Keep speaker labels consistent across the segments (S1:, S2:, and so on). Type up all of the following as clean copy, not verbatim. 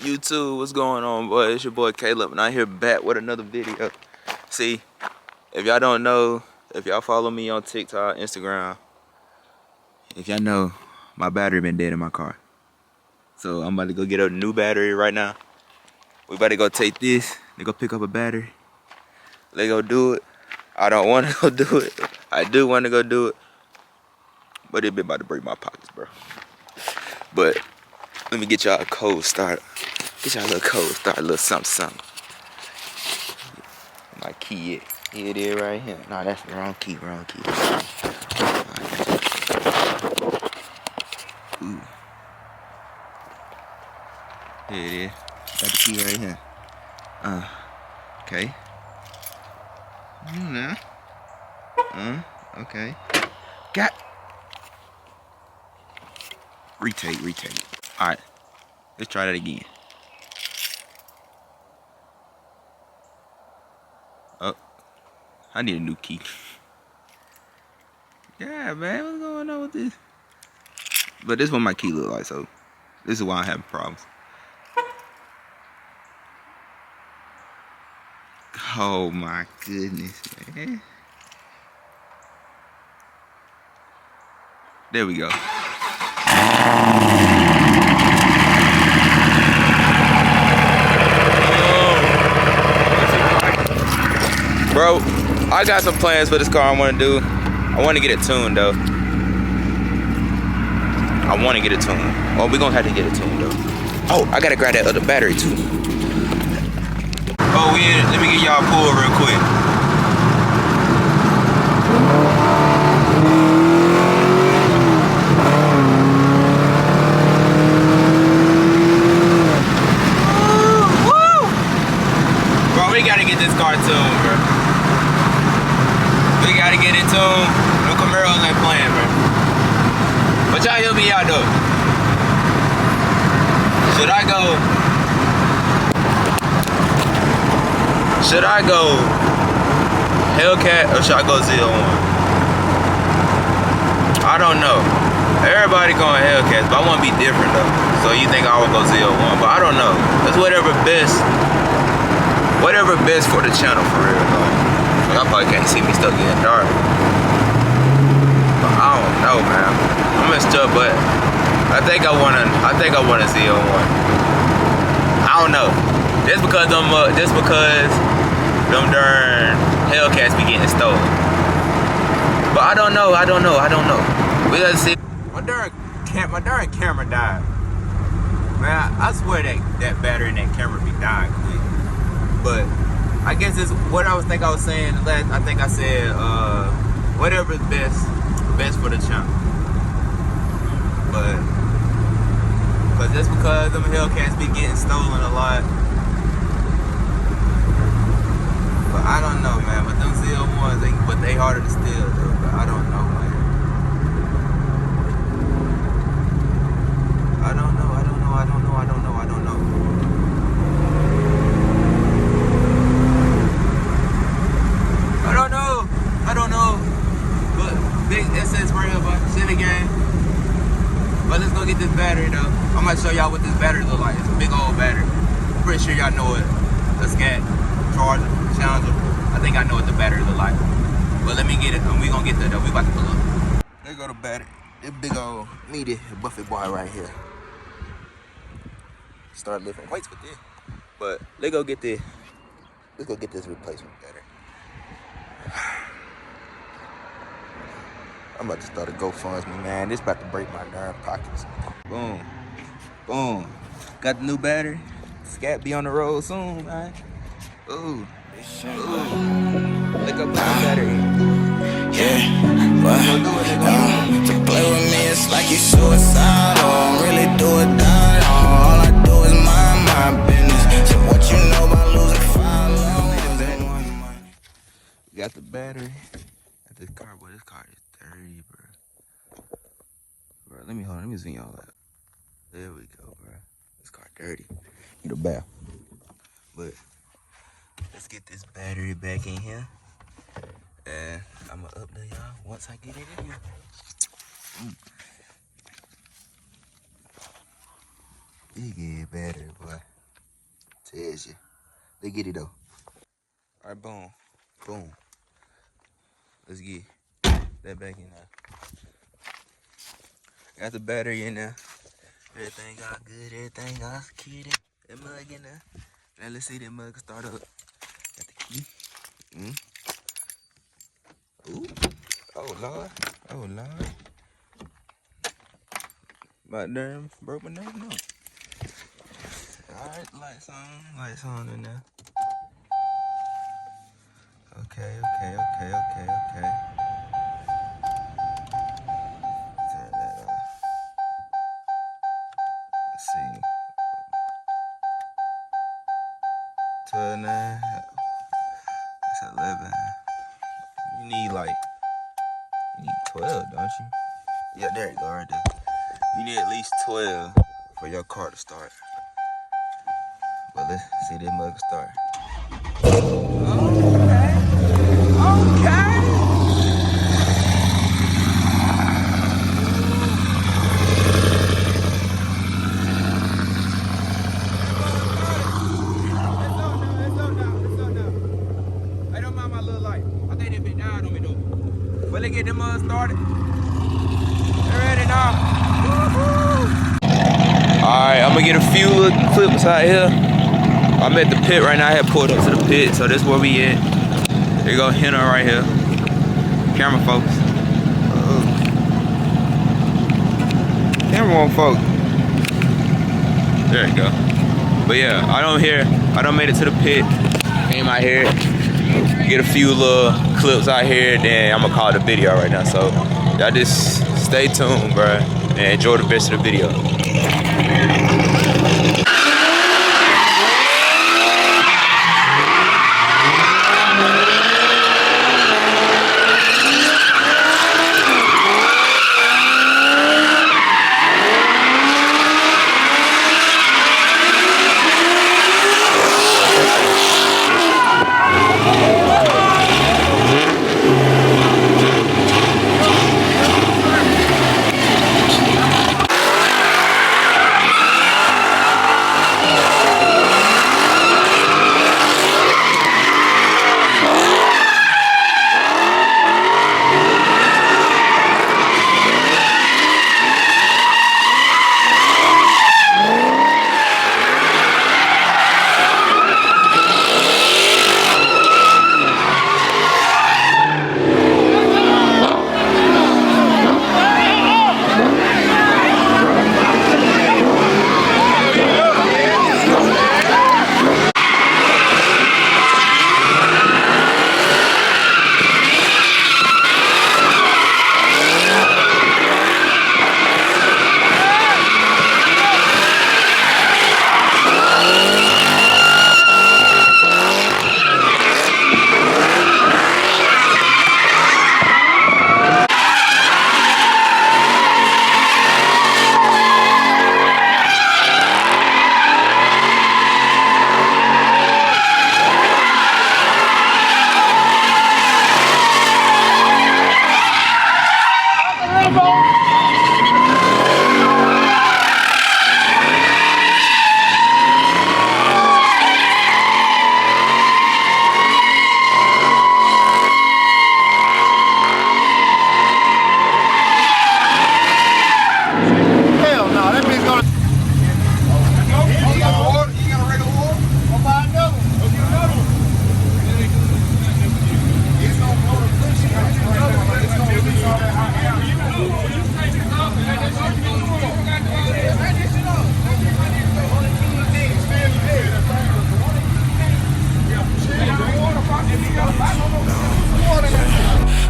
S1: YouTube, what's going on, boy? It's your boy Caleb, and I'm here back with another video. See, if y'all don't know, if y'all follow me on TikTok, Instagram, if y'all know, my battery been dead in my car. So I'm about to go get a new battery right now. We about to go take this, they go pick up a battery. They go do it. I don't want to go do it. I do want to go do it, but it been about to break my pockets, bro. But let me get y'all a cold start. Get y'all a little cold start, a little something. My key, here it is right here. Nah, that's the wrong key, Ooh. Here it is. Got the key right here. Okay. Now. Okay. Got. Retake. Alright. Let's try that again. Oh. I need a new key. Yeah, man. What's going on with this? But this is what my key look like, so this is why I'm having problems. Oh my goodness, man. There we go. Bro, I got some plans for this car I want to do. I want to get it tuned though. Well, we're gonna have to get it tuned though. Oh, I gotta grab that other battery too. Oh, let me get y'all a pull real quick. Bro, we gotta get this car tuned, bro. We gotta get it tuned. No Camaros ain't playing, bro. But y'all hear me out though. Should I go Hellcat or should I go Z01? I don't know. Everybody going Hellcats, but I want to be different though. So you think I would go Z01, but I don't know. That's whatever best for the channel for real though. Y'all probably can't see me stuck getting dark. But I don't know, man. I'm messed up, but I think I want a Z01. I don't know. Just because them darn Hellcats be getting stolen. But I don't know. We gotta see. My darn camera died. Man, I swear that battery in that camera be dying quick. But I guess it's what I was saying last. I think I said whatever's best for the channel. But just because them Hellcats be getting stolen a lot. But I don't know, man. But them Z01s, they harder to steal though. But I don't know, man. I don't know. But big SS rail, but silly game. But let's go get this battery though. I'm gonna show y'all what this battery look like. It's a big old battery. I'm pretty sure y'all know it. A Scat, Charger, Challenger. I think I know what the battery look like. But let me get it, and we gonna get there though. We about to pull up. There go the battery. This big old meaty Buffett boy right here. Start lifting weights with this. But let's go get this replacement battery. I'm about to start a GoFundMe, man. This about to break my darn pockets. Boom. Got the new battery. Scat be on the road soon, man. Ooh. Look up the battery.
S2: Yeah, but to play with me, it's like you suicidal. I'm really do it down. All I do is mind my business. So what you know about losing 5 loans and 1 money?
S1: Got the battery. Got this car, boy. This car is dirty, bro. Bro, let me zoom y'all out. There we go, bro. This car dirty. Need a bath. But let's get this battery back in here. And I'm gonna update y'all once I get it in here. Big battery, boy. Tells you. Let's get it though. All right, boom, boom. Let's get that back in there. Got the battery in there. Everything got good. Everything got kitty. That mug in there. Now let's see that mug start up. Got the key. Ooh. Oh Lord. Oh Lord. About damn broke my nose. No. Alright, lights on in there. Okay. Turn that off. Let's see. 12 9. That's 11. You need 12, don't you? Yeah, there you go, right there. You need at least 12 for your car to start. But let's see this mug start. Okay. I don't mind my little light. I think they been down on me though. But let's get them mug started. They're ready now. Alright, I'm gonna get a few little clips out here. I'm at the pit right now. I had pulled up to the pit, so that's where we at. There you go, Henna right here. Camera focus. Camera won't focus. There you go. But yeah, I don't made it to the pit. Came out here, get a few little clips out here, then I'm gonna call it a video right now. So y'all just stay tuned, bro, and enjoy the rest of the video.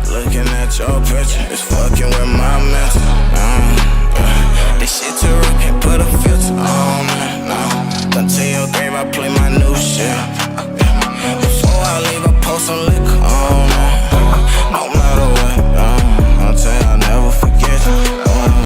S2: Looking at your picture, it's fucking with my mental. This shit too real, can't put a filter on.